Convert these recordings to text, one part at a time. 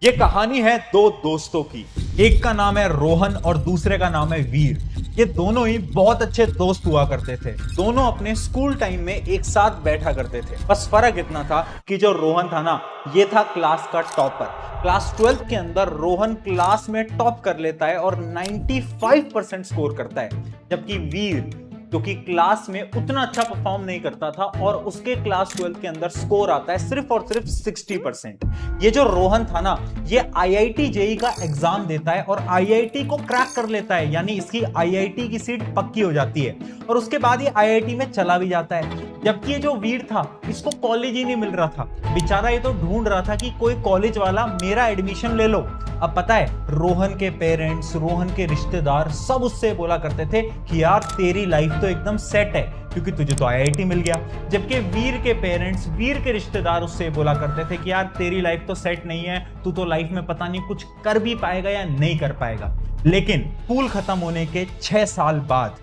ये कहानी है दो दोस्तों की। एक का नाम है रोहन और दूसरे का नाम है वीर। ये दोनों ही बहुत अच्छे दोस्त हुआ करते थे। दोनों अपने स्कूल टाइम में एक साथ बैठा करते थे। बस फर्क इतना था कि जो रोहन था ना, ये था क्लास का टॉपर। क्लास 12 के अंदर रोहन क्लास में टॉप कर लेता है और 95% स्कोर करता है, जबकि वीर जो कि क्लास में उतना अच्छा परफॉर्म नहीं करता था और उसके क्लास 12 के अंदर स्कोर आता है सिर्फ और सिर्फ 60%। ये जो रोहन था ना, ये आईआईटी जेई का एग्जाम देता है और आईआईटी को क्रैक कर लेता है, यानी इसकी आईआईटी की सीट पक्की हो जाती है और उसके बाद ये आईआईटी में चला भी जाता है। जबकि ये जो वीर था, इसको कॉलेज ही नहीं मिल रहा था। बेचारा ये तो ढूंढ रहा था कि कोई कॉलेज वाला मेरा एडमिशन ले लो। अब पता है, रोहन के पेरेंट्स, रोहन के रिश्तेदार सब उससे बोला करते थे कि यार तेरी लाइफ तो एकदम सेट है क्योंकि तुझे तो आईआईटी मिल गया। जबकि वीर के पेरेंट्स, वीर के रिश्तेदार उससे बोला करते थे कि यार तेरी लाइफ तो सेट नहीं है, तू तो लाइफ में पता नहीं कुछ कर भी पाएगा या नहीं कर पाएगा। लेकिन स्कूल खत्म होने के 6 साल बाद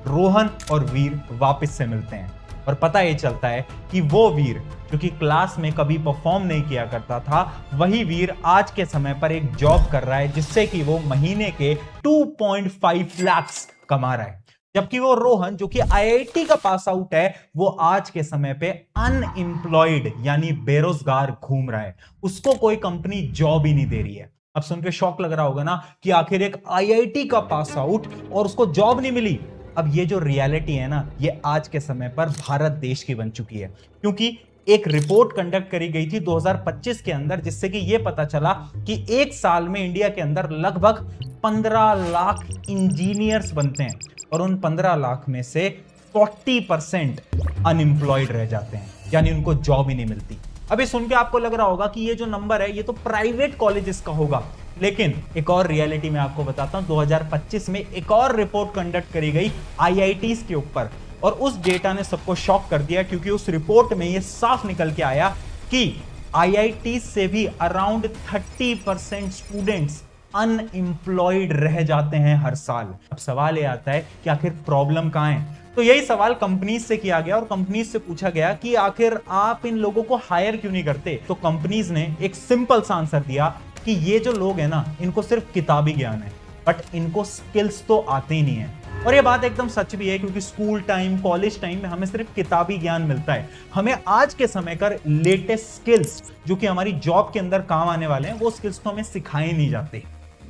रोहन और वीर वापस से मिलते हैं और पता ये चलता है कि वो वीर जो कि क्लास में कभी परफॉर्म नहीं किया करता था, वही वीर आज के समय पर एक जॉब कर रहा है जिससे कि वो महीने के 2.5 लाख कमा रहा है। जबकि वो रोहन जो कि आईआईटी का पास आउट है, वो आज के समय पे अनएम्प्लॉयड यानी बेरोजगार घूम रहा है। उसको कोई कंपनी जॉब ही नहीं दे रही है। अब सुन के शौक लग रहा होगा ना कि आखिर एक आईआईटी का पास आउट और उसको जॉब नहीं मिली। अब ये जो रियलिटी है ना, ये आज के समय पर भारत देश की बन चुकी है, क्योंकि एक रिपोर्ट कंडक्ट करी गई थी 2025 के अंदर, जिससे कि ये पता चला कि एक साल में इंडिया के अंदर लगभग 15 लाख इंजीनियर्स बनते हैं और उन 15 लाख में से 40% अनएम्प्लॉयड रह जाते हैं, यानी उनको जॉब ही नहीं मिलती। अभी सुन के आपको लग रहा होगा कि ये जो नंबर है ये तो प्राइवेट कॉलेजेस का होगा, लेकिन एक और रियलिटी मैं आपको बताता हूं। 2025 में एक और रिपोर्ट कंडक्ट करी गई आईआईटीज के ऊपर और उस डेटा ने सबको शॉक कर दिया, क्योंकि उस रिपोर्ट में ये साफ निकल के आया कि आईआईटी से भी अराउंड 30% स्टूडेंट्स अनएम्प्लॉयड रह जाते हैं हर साल। अब सवाल ये आता है कि आखिर प्रॉब्लम कहां है। तो यही सवाल कंपनीज से किया गया और कंपनीज से पूछा गया कि आखिर आप इन लोगों को हायर क्यों नहीं करते। तो कंपनीज ने एक सिंपल सा आंसर दिया कि ये जो लोग हैं ना, इनको सिर्फ किताबी ज्ञान है, बट इनको स्किल्स तो आते ही नहीं है। और ये बात एकदम सच भी है, क्योंकि स्कूल टाइम, कॉलेज टाइम में हमें सिर्फ किताबी ज्ञान मिलता है। हमें आज के समय का लेटेस्ट स्किल्स जो कि हमारी जॉब के अंदर काम आने वाले हैं, वो स्किल्स तो हमें सिखाए नहीं जाते।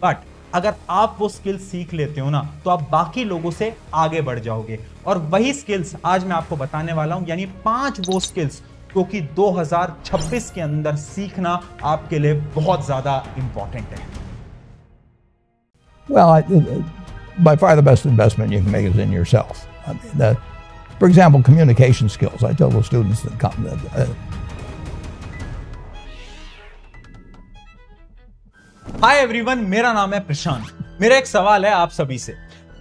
बट अगर आप वो स्किल्स सीख लेते हो ना, तो आप बाकी लोगों से आगे बढ़ जाओगे। और वही स्किल्स आज मैं आपको बताने वाला हूं, यानी 5 वो स्किल्स जो कि 2026 के अंदर सीखना आपके लिए बहुत ज्यादा इंपॉर्टेंट है। Well, by far the best investment you can make is in yourself. I mean, for example, communication skills. I tell the students that come that. Hi everyone, मेरा नाम है प्रशांत। मेरा एक सवाल है आप सभी से।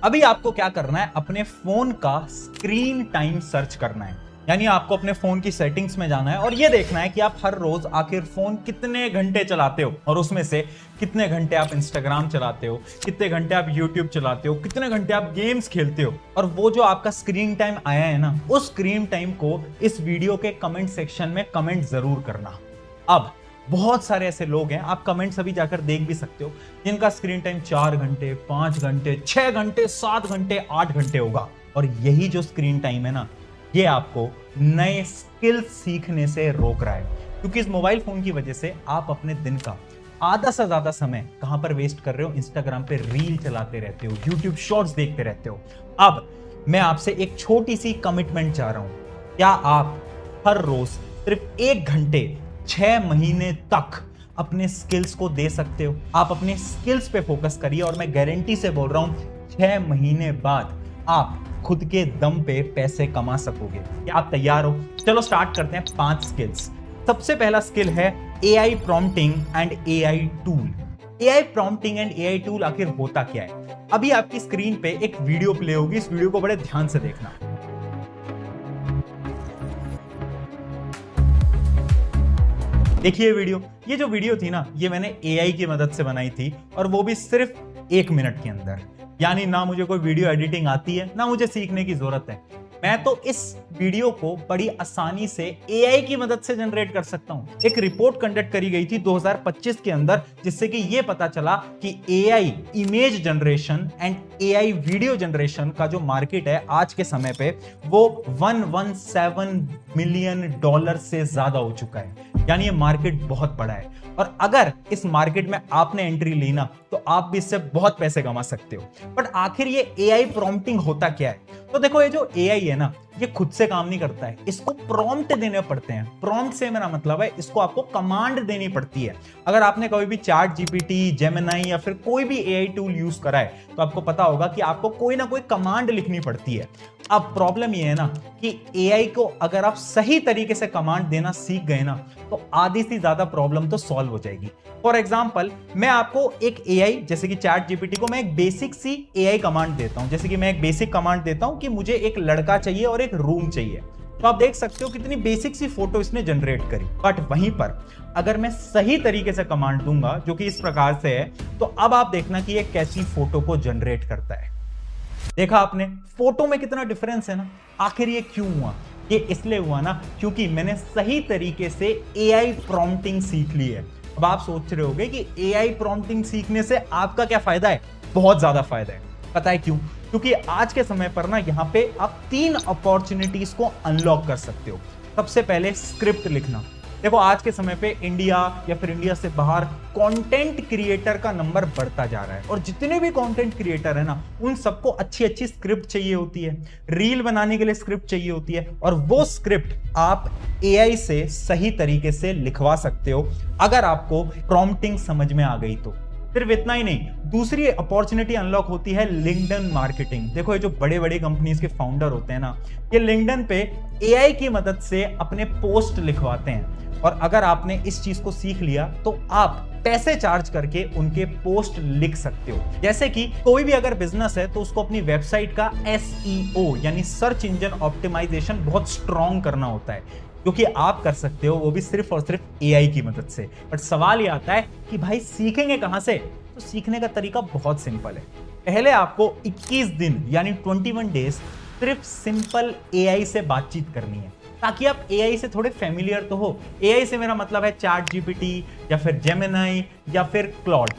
अभी आपको क्या करना है, अपने फोन का स्क्रीन टाइम सर्च करना है। यानी आपको अपने फोन की सेटिंग्स में जाना है और ये देखना है कि आप हर रोज आखिर फोन कितने घंटे चलाते हो और उसमें से कितने घंटे आप इंस्टाग्राम चलाते हो, कितने घंटे आप यूट्यूब चलाते हो, कितने घंटे आप गेम्स खेलते हो। और वो जो आपका स्क्रीन टाइम आया है ना, उस स्क्रीन टाइम को इस वीडियो के कमेंट सेक्शन में कमेंट जरूर करना। अब बहुत सारे ऐसे लोग हैं, आप कमेंट्स अभी जाकर देख भी सकते हो, जिनका स्क्रीन टाइम 4 घंटे, 5 घंटे, 6 घंटे, 7 घंटे, 8 घंटे होगा। और यही जो स्क्रीन टाइम है ना, ये आपको नए स्किल्स सीखने से रोक रहा है, क्योंकि इस मोबाइल फोन की वजह से आप अपने दिन का आधा से ज्यादा समय कहां पर वेस्ट कर रहे हो। इंस्टाग्राम पे रील चलाते रहते हो, यूट्यूब शॉर्ट्स देखते रहते हो। अब मैं आपसे एक छोटी सी कमिटमेंट चाह रहा हूं। क्या आप हर रोज सिर्फ 1 घंटे 6 महीने तक अपने स्किल्स को दे सकते हो? आप अपने स्किल्स पे फोकस करिए और मैं गारंटी से बोल रहा हूं 6 महीने बाद आप खुद के दम पे पैसे कमा सकोगे। क्या आप तैयार हो? चलो स्टार्ट करते हैं 5 स्किल्स। सबसे पहला स्किल है AI prompting and AI tool. AI prompting and AI tool आखिर होता क्या है? अभी आपकी स्क्रीन पे एक वीडियो प्ले होगी, इस वीडियो को बड़े ध्यान से देखना। देखिए वीडियो, ये जो वीडियो थी ना, ये मैंने एआई की मदद से बनाई थी और वो भी सिर्फ 1 मिनट के अंदर। यानी ना मुझे कोई वीडियो एडिटिंग आती है, ना मुझे सीखने की जरूरत है। मैं तो इस वीडियो को बड़ी आसानी से एआई की मदद से जनरेट कर सकता हूं। एक रिपोर्ट कंडक्ट करी गई थी 2025 के अंदर, जिससे कि यह पता चला कि AI image generation and AI video generation का जो मार्केट है आज के समय पे वो $117 मिलियन से ज्यादा हो चुका है। यानी ये मार्केट बहुत बड़ा है और अगर इस मार्केट में आपने एंट्री ली ना तो आप भी इससे बहुत पैसे कमा सकते हो। बट आखिर ये एआई प्रॉम्प्टिंग होता क्या है? तो देखो, ये जो एआई है ना, ये खुद से काम नहीं करता है, इसको प्रॉम्प्ट देने पड़ते हैं। प्रॉम्प्ट से मेरा मतलब है इसको आपको कमांड देनी पड़ती है। अगर आपने कभी भी चैट जीपीटी, जेमिनी या फिर कोई भी एआई टूल यूज करा है तो आपको पता होगा कि आपको कोई ना कोई कमांड लिखनी पड़ती है। अब प्रॉब्लम ये है ना कि एआई को अगर आप सही तरीके से कमांड देना सीख गए ना तो आधी से ज्यादा प्रॉब्लम तो सॉल्व हो जाएगी। फॉर एग्जाम्पल, मैं आपको एक एआई जैसे कि चैट जीपीटी को मैं एक बेसिक सी एआई कमांड देता हूं। जैसे कि मैं एक बेसिक कमांड देता हूं कि मुझे एक लड़का चाहिए और एक रूम चाहिए, तो आप देख सकते हो कितनी बेसिक सी फोटो इसने जनरेट करी। बट वहीं पर अगर मैं सही तरीके से कमांड दूंगा जो कि इस प्रकार से है, तो अब आप देखना कि ये कैसी फोटो को जनरेट करता है। देखा आपने फोटो में कितना डिफरेंस है ना। आखिर ये क्यों हुआ? ये इसलिए हुआ ना क्योंकि मैंने सही तरीके से एआई प्रॉम्प्टिंग सीख ली है। अब आप सोच रहे होंगे कि एआई प्रॉम्प्टिंग सीखने से आपका क्या फायदा है? बहुत ज्यादा फायदा है। पता है क्यों? क्योंकि आज के समय पर ना यहाँ पे आप 3 अपॉर्चुनिटीज को अनलॉक कर सकते हो। सबसे पहले स्क्रिप्ट लिखना। देखो, आज के समय पे इंडिया या फिर इंडिया से बाहर कंटेंट क्रिएटर का नंबर बढ़ता जा रहा है और जितने भी कंटेंट क्रिएटर है ना, उन सबको अच्छी अच्छी स्क्रिप्ट चाहिए होती है। रील बनाने के लिए स्क्रिप्ट चाहिए होती है और वो स्क्रिप्ट आप एआई से सही तरीके से लिखवा सकते हो अगर आपको प्रॉम्प्टिंग समझ में आ गई तो। सिर्फ इतना ही नहीं, दूसरी अपॉर्चुनिटी अनलॉक होती है लिंक्डइन मार्केटिंग। देखो, ये जो बड़े बड़े कंपनीज के फाउंडर होते हैं ना, ये लिंक्डइन पे एआई की मदद से अपने पोस्ट लिखवाते हैं और अगर आपने इस चीज को सीख लिया तो आप पैसे चार्ज करके उनके पोस्ट लिख सकते हो। जैसे कि कोई भी अगर बिजनेस है तो उसको अपनी वेबसाइट का SEO यानी सर्च इंजन ऑप्टिमाइजेशन बहुत स्ट्रॉन्ग करना होता है, क्योंकि आप कर सकते हो वो भी सिर्फ और सिर्फ एआई की मदद से। बट सवाल ये आता है कि भाई सीखेंगे कहां से? तो सीखने का तरीका बहुत सिंपल है। पहले आपको 21 दिन यानी 21 डेज सिर्फ सिंपल एआई से बातचीत करनी है ताकि आप एआई से थोड़े फेमिलियर तो हो। एआई से मेरा मतलब है चैट जीपीटी या फिर जेमिनी या फिर क्लॉड।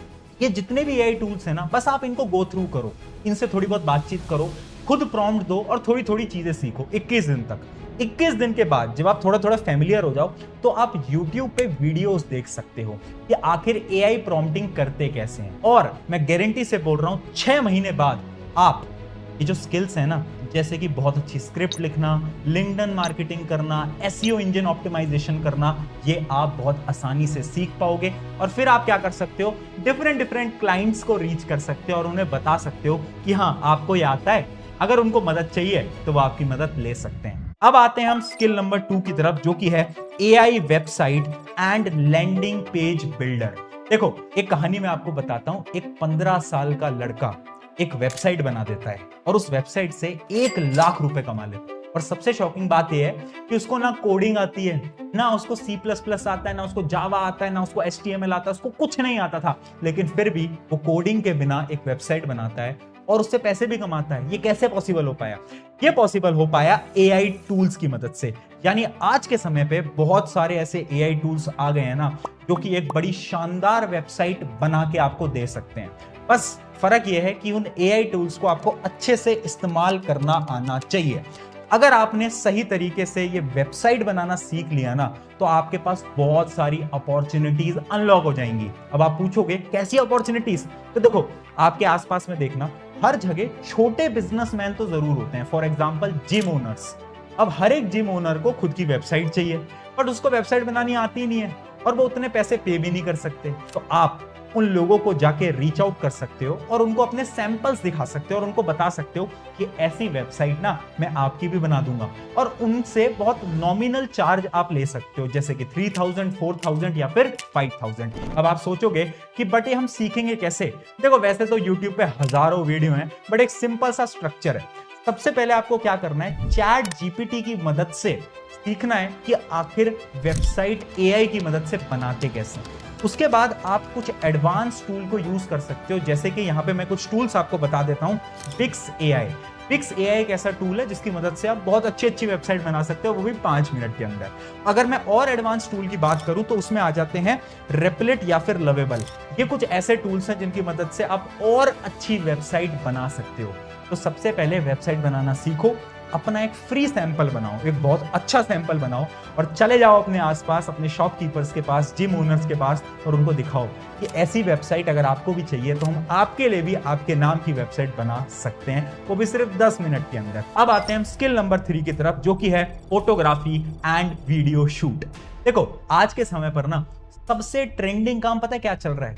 ये जितने भी एआई टूल्स हैं ना, बस आप इनको गो थ्रू करो, इनसे थोड़ी बहुत बातचीत करो, खुद प्रॉम्प्ट दो और थोड़ी थोड़ी चीजें सीखो 21 दिन तक। 21 दिन के बाद जब आप थोड़ा थोड़ा फेमिलियर हो जाओ तो आप YouTube पे वीडियोस देख सकते हो कि आखिर एआई प्रॉम्प्टिंग करते कैसे हैं। और मैं गारंटी से बोल रहा हूं 6 महीने बाद आप ये जो स्किल्स है ना, जैसे कि बहुत अच्छी स्क्रिप्ट लिखना, लिंक्डइन मार्केटिंग करना, SEO इंजन ऑप्टिमाइजेशन करना, ये आप बहुत आसानी से सीख पाओगे और फिर आप क्या कर सकते हो, डिफरेंट क्लाइंट्स को रीच कर सकते हो और उन्हें बता सकते हो कि हाँ आपको ये आता है। अगर उनको मदद चाहिए तो वो आपकी मदद ले सकते हैं। अब आते हैं हम स्किल नंबर 2 की तरफ, जो कि है AI website and landing page builder. देखो, एक कहानी मैं आपको बताता हूं। एक 15 साल का लड़का एक वेबसाइट बना देता है और उस वेबसाइट से 1 लाख रुपए कमा लेता है। और सबसे शॉकिंग बात यह है कि उसको ना कोडिंग आती है, ना उसको C++ आता है, ना उसको जावा आता है, ना उसको HTML आता है, उसको कुछ नहीं आता था। लेकिन फिर भी वो कोडिंग के बिना एक वेबसाइट बनाता है और उससे पैसे भी कमाता है। ये कैसे पॉसिबल हो पाया? ये पॉसिबल हो पाया एआई टूल्स की मदद से। यानी आज के समय पे बहुत सारे ऐसे एआई टूल्स आ गए हैं ना, जो कि एक बड़ी शानदार वेबसाइट बना के आपको दे सकते हैं। बस फर्क यह है कि उन एआई टूल्स को आपको अच्छे से इस्तेमाल करना आना चाहिए। अगर आपने सही तरीके से ये वेबसाइट बनाना सीख लिया ना, तो आपके पास बहुत सारी अपॉर्चुनिटीज अनलॉक हो जाएंगी। अब आप पूछोगे कैसी अपॉर्चुनिटीज? तो देखो, आपके आसपास में देखना, हर जगह छोटे बिजनेसमैन तो जरूर होते हैं। For example gym owners. अब हर एक जिम ओनर को खुद की वेबसाइट चाहिए, बट उसको वेबसाइट बनानी आती नहीं है और वो उतने पैसे पे भी नहीं कर सकते। तो आप उन लोगों को जाके रीच आउट कर सकते हो और उनको अपने सैंपल्स दिखा सकते हो और उनको बता सकते हो कि ऐसी वेबसाइट ना मैं आपकी भी बना दूंगा, और उनसे बहुत नॉमिनल चार्ज आप ले सकते हो, जैसे कि 3000, 4000 या फिर 5000। अब आप सोचोगे कि बट ये हम सीखेंगे कैसे? देखो, वैसे तो YouTube पे हजारों वीडियो हैं, बट एक सिंपल सा स्ट्रक्चर है। सबसे पहले आपको क्या करना है, चैट जीपीटी की मदद से सीखना है कि आखिर वेबसाइट एआई की मदद से बनाते कैसे। उसके बाद आप कुछ एडवांस टूल को यूज कर सकते हो, जैसे कि यहाँ पे मैं कुछ टूल्स आपको बता देता हूँ। बिक्स AI, Wix AI एक ऐसा टूल है जिसकी मदद से आप बहुत अच्छी वेबसाइट बना सकते हो, वो भी 5 मिनट के अंदर। अगर मैं और एडवांस टूल की बात करूं तो उसमें आ जाते हैं Replit या फिर Lovable। ये कुछ ऐसे टूल्स हैं जिनकी मदद से आप और अच्छी वेबसाइट बना सकते हो। तो सबसे पहले वेबसाइट बनाना सीखो, अपना एक फ्री सैंपल बनाओ, एक बहुत अच्छा सैंपल बनाओ और चले जाओ अपने आसपास, अपने शॉपकीपर्स के पास, जिम ओनर्स के पास और उनको दिखाओ कि ऐसी वेबसाइट अगर आपको भी चाहिए तो हम आपके लिए भी आपके नाम की वेबसाइट बना सकते हैं, वो भी सिर्फ 10 मिनट के अंदर। अब आते हैं हम स्किल नंबर 3 की तरफ, जो कि है फोटोग्राफी एंड वीडियो शूट। देखो आज के समय पर ना सबसे ट्रेंडिंग काम पता है क्या चल रहा है?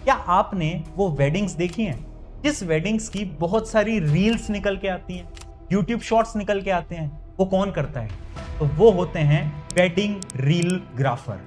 क्या आपने वो वेडिंग्स देखी हैं जिस वेडिंग्स की बहुत सारी रील्स निकल के आती हैं, YouTube शॉर्ट्स निकल के आते हैं? वो कौन करता है? तो वो होते हैं वेडिंग रील ग्राफर।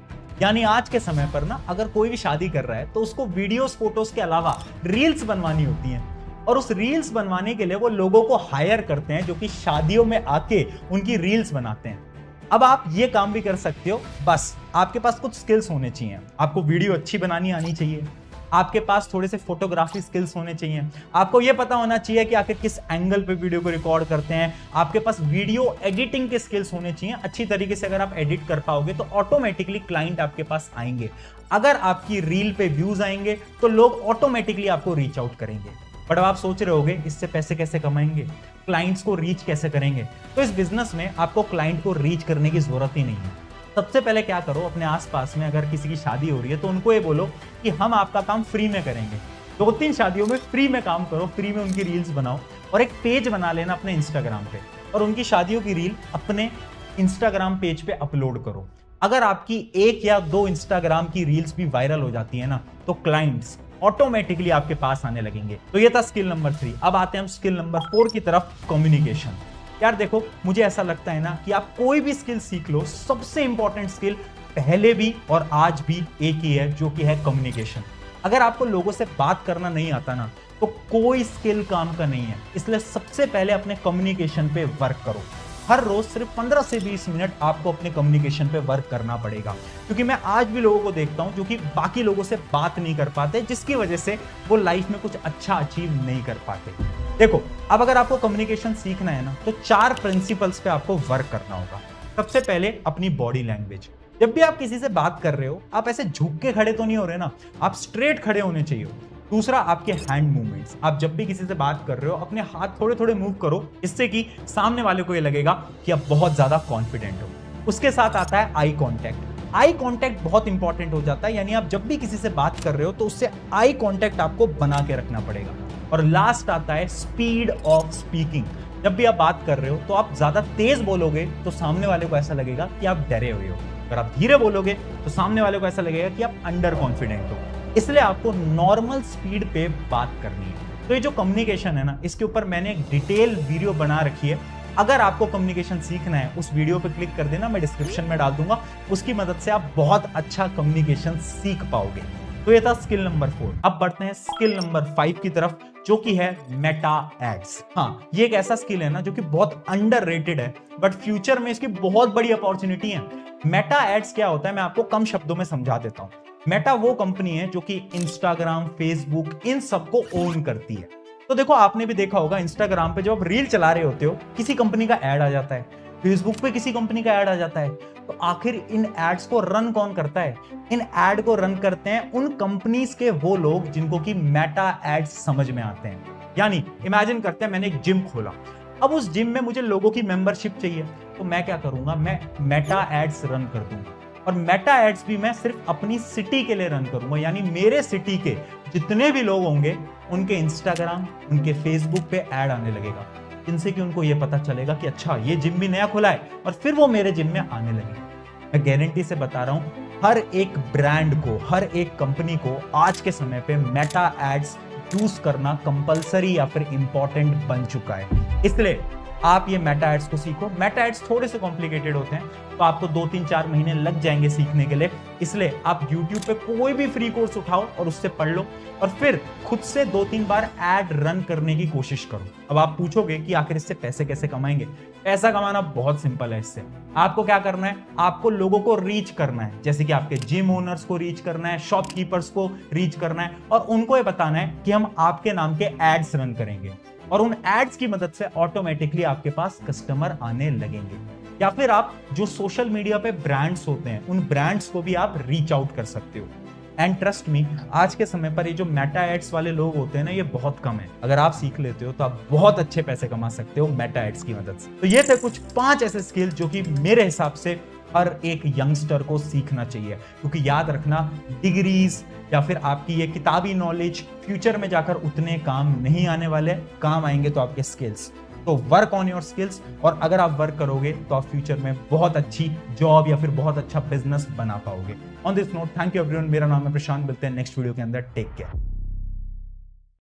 यानी आज के समय पर ना अगर कोई भी शादी कर रहा है तो उसको वीडियोस फोटोज के अलावा रील्स बनवानी होती हैं, और उस रील्स बनवाने के लिए वो लोगों को हायर करते हैं जो कि शादियों में आके उनकी रील्स बनाते हैं। अब आप ये काम भी कर सकते हो, बस आपके पास कुछ स्किल्स होने चाहिए। आपको वीडियो अच्छी बनानी आनी चाहिए, आपके पास थोड़े से फोटोग्राफी स्किल्स होने चाहिए, आपको यह पता होना चाहिए कि आखिर किस एंगल पे वीडियो को रिकॉर्ड करते हैं, आपके पास वीडियो एडिटिंग के स्किल्स होने चाहिए। अच्छी तरीके से अगर आप एडिट कर पाओगे तो ऑटोमेटिकली क्लाइंट आपके पास आएंगे। अगर आपकी रील पे व्यूज आएंगे तो लोग ऑटोमेटिकली आपको रीच आउट करेंगे। बट अब आप सोच रहे होगे इससे पैसे कैसे कमाएंगे, क्लाइंट्स को रीच कैसे करेंगे? तो इस बिजनेस में आपको क्लाइंट को रीच करने की जरूरत ही नहीं है। सबसे पहले क्या करो, अपने आसपास में अगर किसी की शादी हो रही है तो उनको ये बोलो कि हम आपका काम फ्री में करेंगे। 2-3 शादियों में फ्री में काम करो, फ्री में उनकी रील्स बनाओ और एक पेज बना लेना अपने इंस्टाग्राम पे और उनकी शादियों की रील अपने इंस्टाग्राम पेज पे अपलोड करो। अगर आपकी 1 या 2 इंस्टाग्राम की रील्स भी वायरल हो जाती है ना तो क्लाइंट्स ऑटोमेटिकली आपके पास आने लगेंगे। तो ये था स्किल नंबर 3। अब आते हैं हम स्किल नंबर 4 की तरफ, कम्युनिकेशन। यार देखो मुझे ऐसा लगता है ना कि आप कोई भी स्किल सीख लो, सबसे इंपॉर्टेंट स्किल पहले भी और आज भी एक ही है, जो कि है कम्युनिकेशन। अगर आपको लोगों से बात करना नहीं आता ना तो कोई स्किल काम का नहीं है। इसलिए सबसे पहले अपने कम्युनिकेशन पे वर्क करो। हर रोज सिर्फ 15 से 20 मिनट आपको अपने कम्युनिकेशन पे वर्क करना पड़ेगा, क्योंकि मैं आज भी लोगों को देखता हूं जो कि बाकी लोगों से बात नहीं कर पाते, जिसकी वजह से वो लाइफ में कुछ अच्छा अचीव नहीं कर पाते। देखो अब अगर आपको कम्युनिकेशन सीखना है ना तो 4 प्रिंसिपल्स पे आपको वर्क करना होगा। सबसे पहले अपनी बॉडी लैंग्वेज। जब भी आप किसी से बात कर रहे हो आप ऐसे झुक के खड़े तो नहीं हो रहे ना, आप स्ट्रेट खड़े होने चाहिए। दूसरा आपके हैंड मूवमेंट्स। आप जब भी किसी से बात कर रहे हो अपने हाथ थोड़े थोड़े मूव करो, इससे कि सामने वाले को ये लगेगा कि आप बहुत ज्यादा कॉन्फिडेंट हो। उसके साथ आता है आई कॉन्टैक्ट। आई कॉन्टैक्ट बहुत इंपॉर्टेंट हो जाता है, यानी आप जब भी किसी से बात कर रहे हो तो उससे आई कॉन्टैक्ट आपको बना के रखना पड़ेगा। और लास्ट आता है स्पीड ऑफ स्पीकिंग। जब भी आप बात कर रहे हो तो आप ज्यादा तेज बोलोगे तो सामने वाले को ऐसा लगेगा कि आप डरे हुए हो, अगर आप धीरे बोलोगे तो सामने वाले को ऐसा लगेगा कि आप अंडर कॉन्फिडेंट हो। इसलिए आपको नॉर्मल स्पीड पे बात करनी है। तो ये जो कम्युनिकेशन है ना, इसके ऊपर मैंने एक डिटेल वीडियो बना रखी है। अगर आपको कम्युनिकेशन सीखना है उस वीडियो पे क्लिक कर देना, मैं डिस्क्रिप्शन में डाल दूंगा। उसकी मदद से आप बहुत अच्छा कम्युनिकेशन सीख पाओगे। तो ये था स्किल नंबर 4। अब बढ़ते हैं स्किल नंबर 5 की तरफ, जो कि है मेटा एड्स। हाँ, ये एक ऐसा स्किल है ना जो कि बहुत अंडररेटेड है, बट फ्यूचर में इसकी बहुत बड़ी अपॉर्चुनिटी है। मेटा एड्स क्या होता है मैं आपको कम शब्दों में समझा देता हूं। मेटा वो कंपनी है जो कि इंस्टाग्राम, फेसबुक इन सबको ओन करती है। तो देखो आपने भी देखा होगा इंस्टाग्राम पे जब आप रील चला रहे होते हो किसी कंपनी का ऐड आ जाता है, फेसबुक पे किसी कंपनी का ऐड आ जाता है, तो आखिर इन एड्स को रन कौन करता है? इन एड को रन करते हैं उन कंपनीज के वो लोग जिनको कि मेटा एड्स समझ में आते हैं। यानी इमेजिन करते हैं मैंने एक जिम खोला, अब उस जिम में मुझे लोगों की मेंबरशिप चाहिए, तो मैं क्या करूंगा, मैं मेटा एड्स रन कर दूंगा। और मेटा एड्स भी मैं सिर्फ अपनी सिटी के लिए रन करूंगा, यानी मेरे सिटी के जितने भी लोग होंगे उनके इंस्टाग्राम, उनके फेसबुक पे ऐड आने लगेगा, जिनसे कि उनको ये पता चलेगा कि अच्छा ये जिम भी नया खुला है, और फिर वो मेरे जिम में आने लगेगा। मैं गारंटी से बता रहा हूं, हर एक ब्रांड को, हर एक कंपनी को आज के समय पे मेटा एड्स यूज करना कंपलसरी या फिर इंपॉर्टेंट बन चुका है। इसलिए आप ये मेटा एड्स को सीखो। मेटा एड्स थोड़े से कॉम्प्लिकेटेड होते हैं, तो आपको 2-3-4 महीने लग जाएंगे सीखने के लिए। इसलिए आप YouTube पे कोई भी फ्री कोर्स उठाओ और उससे पढ़ लो, और फिर खुद से 2-3 बार एड रन करने की कोशिश करो। अब आप पूछोगे कि आखिर इससे पैसे कैसे कमाएंगे? पैसा कमाना बहुत सिंपल है। इससे आपको क्या करना है, आपको लोगों को रीच करना है, जैसे कि आपके जिम ओनर्स को रीच करना है, शॉपकीपर्स को रीच करना है, और उनको ये बताना है कि हम आपके नाम के एड्स रन करेंगे। और उन एड्स की मदद से ऑटोमेटिकली आपके पास कस्टमर आने लगेंगे। या फिर आप जो सोशल मीडिया पे ब्रांड्स होते हैं उन ब्रांड्स को भी आप रीच आउट कर सकते हो। एंड ट्रस्ट मी, आज के समय पर ये जो मेटा एड्स वाले लोग होते हैं ना, ये बहुत कम है। अगर आप सीख लेते हो तो आप बहुत अच्छे पैसे कमा सकते हो मेटा एड्स की मदद से। तो ये थे कुछ 5 ऐसे स्किल जो कि मेरे हिसाब से हर एक यंगस्टर को सीखना चाहिए, क्योंकि याद रखना, डिग्रीज या फिर आपकी ये किताबी नॉलेज फ्यूचर में जाकर उतने काम नहीं आने वाले, काम आएंगे तो आपके स्किल्स। तो वर्क ऑन योर स्किल्स, और अगर आप वर्क करोगे तो आप फ्यूचर में बहुत अच्छी जॉब या फिर बहुत अच्छा बिजनेस बना पाओगे। On this note, thank you everyone. मेरा नाम है प्रशांत, मिलते हैं नेक्स्ट वीडियो के अंदर। Take care.